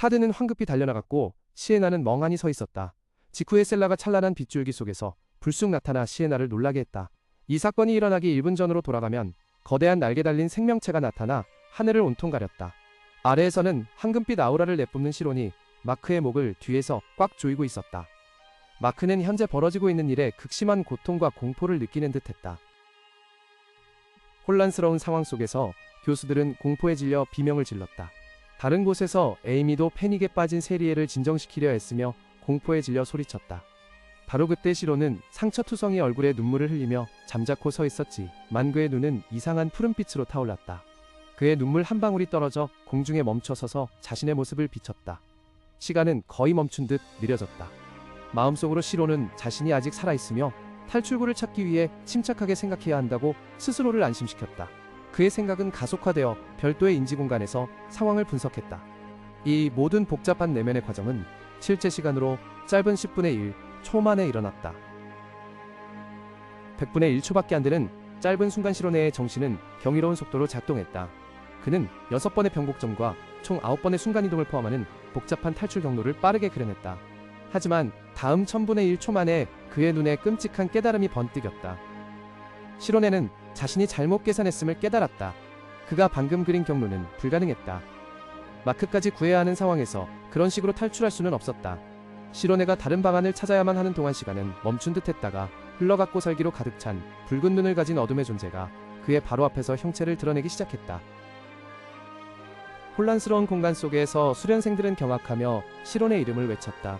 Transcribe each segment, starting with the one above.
타드는 황급히 달려나갔고 시에나는 멍하니 서 있었다. 직후에 셀라가 찬란한 빗줄기 속에서 불쑥 나타나 시에나를 놀라게 했다. 이 사건이 일어나기 1분 전으로 돌아가면 거대한 날개 달린 생명체가 나타나 하늘을 온통 가렸다. 아래에서는 황금빛 아우라를 내뿜는 시론이 마크의 목을 뒤에서 꽉 조이고 있었다. 마크는 현재 벌어지고 있는 일에 극심한 고통과 공포를 느끼는 듯했다. 혼란스러운 상황 속에서 교수들은 공포에 질려 비명을 질렀다. 다른 곳에서 에이미도 패닉에 빠진 세리에를 진정시키려 애쓰며 공포에 질려 소리쳤다. 바로 그때 시론은 상처투성이 얼굴에 눈물을 흘리며 잠자코 서 있었지만 그의 눈은 이상한 푸른빛으로 타올랐다. 그의 눈물 한 방울이 떨어져 공중에 멈춰서서 자신의 모습을 비췄다. 시간은 거의 멈춘 듯 느려졌다. 마음속으로 시론은 자신이 아직 살아있으며 탈출구를 찾기 위해 침착하게 생각해야 한다고 스스로를 안심시켰다. 그의 생각은 가속화되어 별도의 인지공간에서 상황을 분석했다. 이 모든 복잡한 내면의 과정은 실제 시간으로 짧은 10분의 1 초 만에 일어났다. 100분의 1초밖에 안 되는 짧은 순간 시론의 정신은 경이로운 속도로 작동했다. 그는 6번의 변곡점과 총 9번의 순간이동을 포함하는 복잡한 탈출 경로를 빠르게 그려냈다. 하지만 다음 1000분의 1초 만에 그의 눈에 끔찍한 깨달음이 번뜩였다. 시론에는 자신이 잘못 계산했음을 깨달았다. 그가 방금 그린 경로는 불가능했다. 마크까지 구해야 하는 상황에서 그런 식으로 탈출할 수는 없었다. 시로네가 다른 방안을 찾아야만 하는 동안 시간은 멈춘 듯 했다가 흘러갔고 살기로 가득 찬 붉은 눈을 가진 어둠의 존재가 그의 바로 앞에서 형체를 드러내기 시작했다. 혼란스러운 공간 속에서 수련생들은 경악하며 시론의 이름을 외쳤다.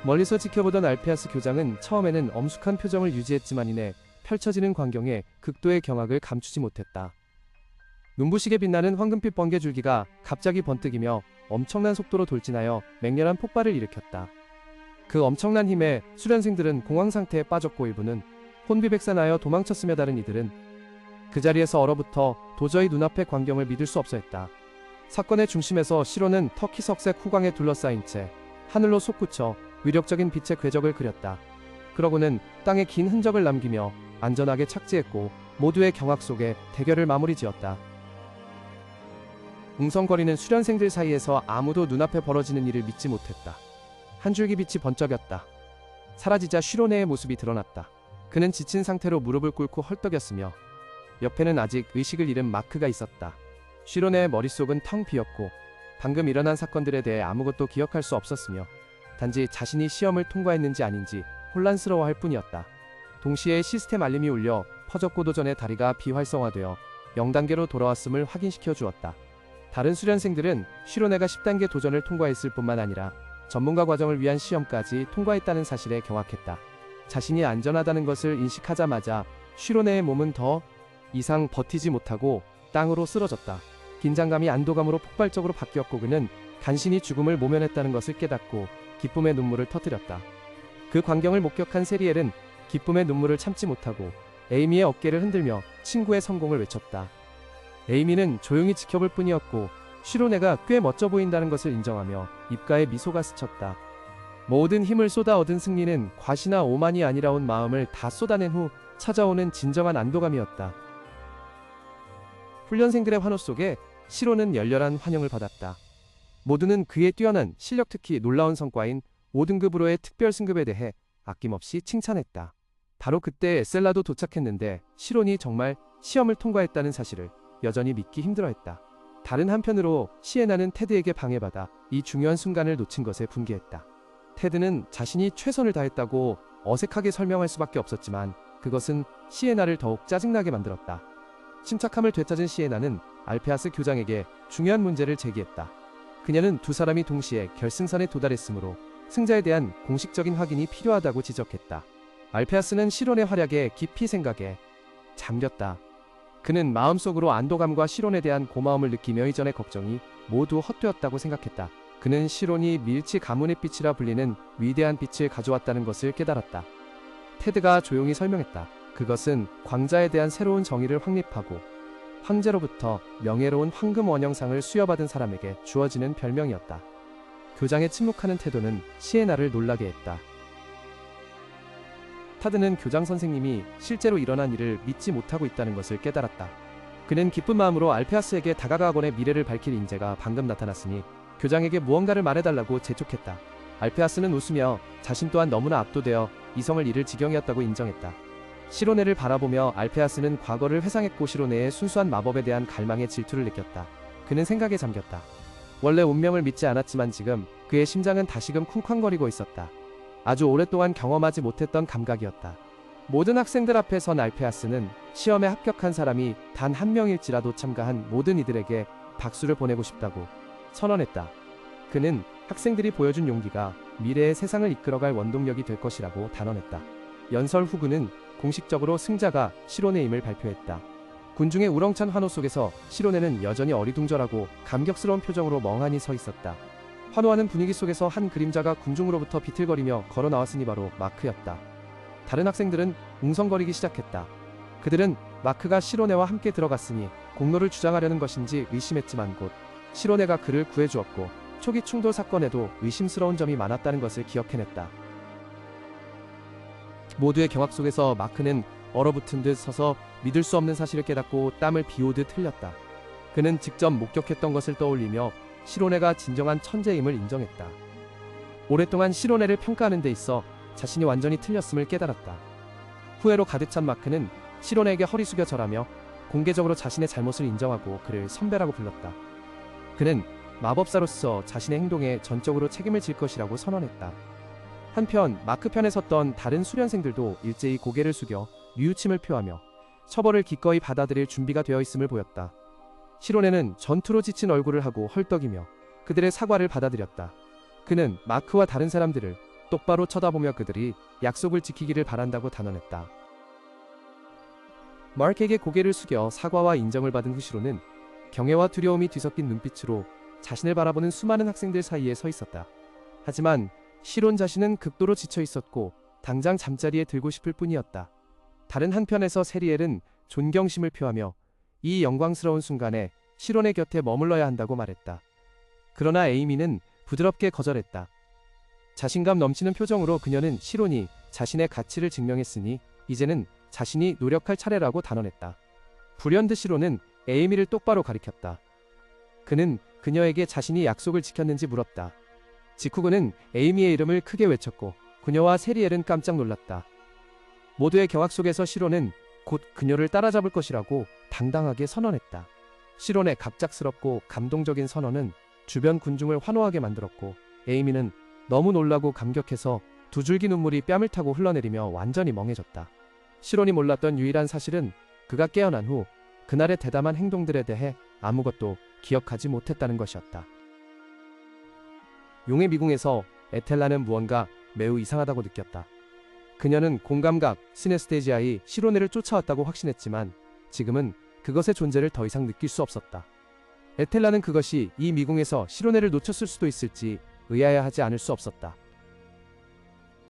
멀리서 지켜보던 알페아스 교장은 처음에는 엄숙한 표정을 유지했지만 이내 펼쳐지는 광경에 극도의 경악을 감추지 못했다. 눈부시게 빛나는 황금빛 번개 줄기가 갑자기 번뜩이며 엄청난 속도로 돌진하여 맹렬한 폭발을 일으켰다. 그 엄청난 힘에 수련생들은 공황 상태에 빠졌고 일부는 혼비백산하여 도망쳤으며 다른 이들은 그 자리에서 얼어붙어 도저히 눈앞의 광경을 믿을 수 없어 했다. 사건의 중심에서 시론은 터키석색 후광에 둘러싸인 채 하늘로 솟구쳐 위력적인 빛의 궤적을 그렸다. 그러고는 땅에 긴 흔적을 남기며 안전하게 착지했고 모두의 경악 속에 대결을 마무리 지었다. 웅성거리는 수련생들 사이에서 아무도 눈앞에 벌어지는 일을 믿지 못했다. 한 줄기 빛이 번쩍였다. 사라지자 쉬로네의 모습이 드러났다. 그는 지친 상태로 무릎을 꿇고 헐떡였으며 옆에는 아직 의식을 잃은 마크가 있었다. 쉬로네의 머릿속은 텅 비었고 방금 일어난 사건들에 대해 아무것도 기억할 수 없었으며 단지 자신이 시험을 통과했는지 아닌지 혼란스러워할 뿐이었다. 동시에 시스템 알림이 울려 퍼졌고도 전에 다리가 비활성화되어 0단계로 돌아왔음을 확인시켜 주었다. 다른 수련생들은 쉬로네가 10단계 도전을 통과했을 뿐만 아니라 전문가 과정을 위한 시험까지 통과했다는 사실에 경악했다. 자신이 안전하다는 것을 인식하자마자 쉬로네의 몸은 더 이상 버티지 못하고 땅으로 쓰러졌다. 긴장감이 안도감으로 폭발적으로 바뀌었고 그는 간신히 죽음을 모면했다는 것을 깨닫고 기쁨의 눈물을 터뜨렸다. 그 광경을 목격한 세리엘은 기쁨의 눈물을 참지 못하고 에이미의 어깨를 흔들며 친구의 성공을 외쳤다. 에이미는 조용히 지켜볼 뿐이었고 쉬로네가 꽤 멋져 보인다는 것을 인정하며 입가에 미소가 스쳤다. 모든 힘을 쏟아 얻은 승리는 과시나 오만이 아니라 온 마음을 다 쏟아낸 후 찾아오는 진정한 안도감이었다. 훈련생들의 환호 속에 시로는 열렬한 환영을 받았다. 모두는 그의 뛰어난 실력, 특히 놀라운 성과인 5등급으로의 특별 승급에 대해 아낌없이 칭찬했다. 바로 그때 에셀라도 도착했는데 시론이 정말 시험을 통과했다는 사실을 여전히 믿기 힘들어했다. 다른 한편으로 시에나는 테드에게 방해받아 이 중요한 순간을 놓친 것에 분개했다. 테드는 자신이 최선을 다했다고 어색하게 설명할 수밖에 없었지만 그것은 시에나를 더욱 짜증나게 만들었다. 침착함을 되찾은 시에나는 알페아스 교장에게 중요한 문제를 제기했다. 그녀는 두 사람이 동시에 결승선에 도달했으므로 승자에 대한 공식적인 확인이 필요하다고 지적했다. 알페아스는 시론의 활약에 깊이 생각에 잠겼다. 그는 마음속으로 안도감과 시론에 대한 고마움을 느끼며 이전의 걱정이 모두 헛되었다고 생각했다. 그는 시론이 밀치 가문의 빛이라 불리는 위대한 빛을 가져왔다는 것을 깨달았다. 테드가 조용히 설명했다. 그것은 광자에 대한 새로운 정의를 확립하고 황제로부터 명예로운 황금 원형상을 수여받은 사람에게 주어지는 별명이었다. 교장의 침묵하는 태도는 시에나를 놀라게 했다. 타드는 교장 선생님이 실제로 일어난 일을 믿지 못하고 있다는 것을 깨달았다. 그는 기쁜 마음으로 알페아스에게 다가가 학원의 미래를 밝힐 인재가 방금 나타났으니 교장에게 무언가를 말해달라고 재촉했다. 알페아스는 웃으며 자신 또한 너무나 압도되어 이성을 잃을 지경이었다고 인정했다. 시로네를 바라보며 알페아스는 과거를 회상했고 시로네의 순수한 마법에 대한 갈망에 질투를 느꼈다. 그는 생각에 잠겼다. 원래 운명을 믿지 않았지만 지금 그의 심장은 다시금 쿵쾅거리고 있었다. 아주 오랫동안 경험하지 못했던 감각이었다. 모든 학생들 앞에 선 알페아스는 시험에 합격한 사람이 단 한 명일지라도 참가한 모든 이들에게 박수를 보내고 싶다고 선언했다. 그는 학생들이 보여준 용기가 미래의 세상을 이끌어갈 원동력이 될 것이라고 단언했다. 연설 후 그는 공식적으로 승자가 시로네임을 발표했다. 군중의 우렁찬 환호 속에서 시로네는 여전히 어리둥절하고 감격스러운 표정으로 멍하니 서 있었다. 환호하는 분위기 속에서 한 그림자가 군중으로부터 비틀거리며 걸어 나왔으니 바로 마크였다. 다른 학생들은 웅성거리기 시작했다. 그들은 마크가 시로네와 함께 들어갔으니 공로를 주장하려는 것인지 의심했지만 곧 시로네가 그를 구해주었고 초기 충돌 사건에도 의심스러운 점이 많았다는 것을 기억해냈다. 모두의 경악 속에서 마크는 얼어붙은 듯 서서 믿을 수 없는 사실을 깨닫고 땀을 비오듯 흘렸다. 그는 직접 목격했던 것을 떠올리며 시로네가 진정한 천재임을 인정했다. 오랫동안 시로네를 평가하는 데 있어 자신이 완전히 틀렸음을 깨달았다. 후회로 가득 찬 마크는 시로네에게 허리 숙여 절하며 공개적으로 자신의 잘못을 인정하고 그를 선배라고 불렀다. 그는 마법사로서 자신의 행동에 전적으로 책임을 질 것이라고 선언했다. 한편 마크 편에 섰던 다른 수련생들도 일제히 고개를 숙여 뉘우침을 표하며 처벌을 기꺼이 받아들일 준비가 되어 있음을 보였다. 시로네는 전투로 지친 얼굴을 하고 헐떡이며 그들의 사과를 받아들였다. 그는 마크와 다른 사람들을 똑바로 쳐다보며 그들이 약속을 지키기를 바란다고 단언했다. 마크에게 고개를 숙여 사과와 인정을 받은 후 시로는 경애와 두려움이 뒤섞인 눈빛으로 자신을 바라보는 수많은 학생들 사이에 서 있었다. 하지만 시론 자신은 극도로 지쳐 있었고 당장 잠자리에 들고 싶을 뿐이었다. 다른 한편에서 세리엘은 존경심을 표하며 이 영광스러운 순간에 시론의 곁에 머물러야 한다고 말했다. 그러나 에이미는 부드럽게 거절했다. 자신감 넘치는 표정으로 그녀는 시론이 자신의 가치를 증명했으니 이제는 자신이 노력할 차례라고 단언했다. 불현듯 시론은 에이미를 똑바로 가리켰다. 그는 그녀에게 자신이 약속을 지켰는지 물었다. 직후 그는 에이미의 이름을 크게 외쳤고 그녀와 세리엘은 깜짝 놀랐다. 모두의 경악 속에서 시론은 곧 그녀를 따라잡을 것이라고 당당하게 선언했다. 시론의 갑작스럽고 감동적인 선언은 주변 군중을 환호하게 만들었고 에이미는 너무 놀라고 감격해서 두 줄기 눈물이 뺨을 타고 흘러내리며 완전히 멍해졌다. 시론이 몰랐던 유일한 사실은 그가 깨어난 후 그날의 대담한 행동들에 대해 아무것도 기억하지 못했다는 것이었다. 용의 미궁에서 에텔라는 무언가 매우 이상하다고 느꼈다. 그녀는 공감각, 시네스테지아이 시로네를 쫓아왔다고 확신했지만 지금은 그것의 존재를 더 이상 느낄 수 없었다. 에텔라는 그것이 이 미궁에서 시로네를 놓쳤을 수도 있을지 의아해하지 않을 수 없었다.